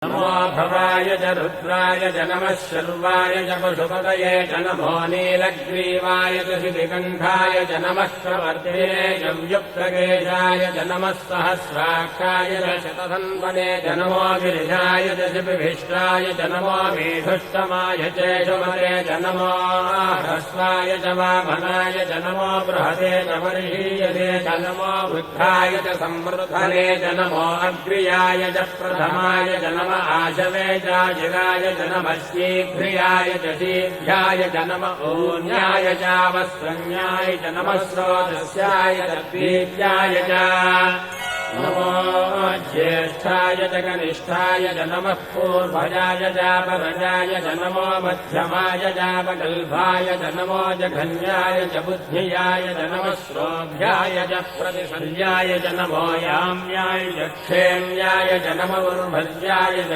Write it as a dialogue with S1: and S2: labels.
S1: नमो भवाय च रुद्राय च नमः शर्वाय च पशुपतये च नमो नीलग्रीवाय च शितिकण्ठाय च नमः प्रवर्तिने च व्युक्तकेशाय च नमः सहस्राक्षाय च शतधन्वने च नमो गिरिजाय च शिपिभिष्टाय च नमो मेधुष्टमाय चेषुमते च नमो ह्रस्वाय च वामनाय च नमो बृहते च वर्षीयते च नमो वृद्धाय च संवृद्धने च नमो अग्र्याय च प्रथमाय च नमो आशवे चाजिगाय च नमः शीघ्रियाय च शीघ्राय च नमः ऊन्याय चावस्त्रन्याय च नमः स्रोतस्याय च द्वीत्याय च नमो ज्येष्ठाय च कनिष्ठाय च नमः पूर्वजाय चापरजाय च नमो मध्यमाय चापगल्भाय च नमो जघन्याय च बुद्ध्याय च नमः श्रोभ्याय च प्रतिशल्याय च नमो याम्याय च क्षेम्याय च नमो उर्भज्याय च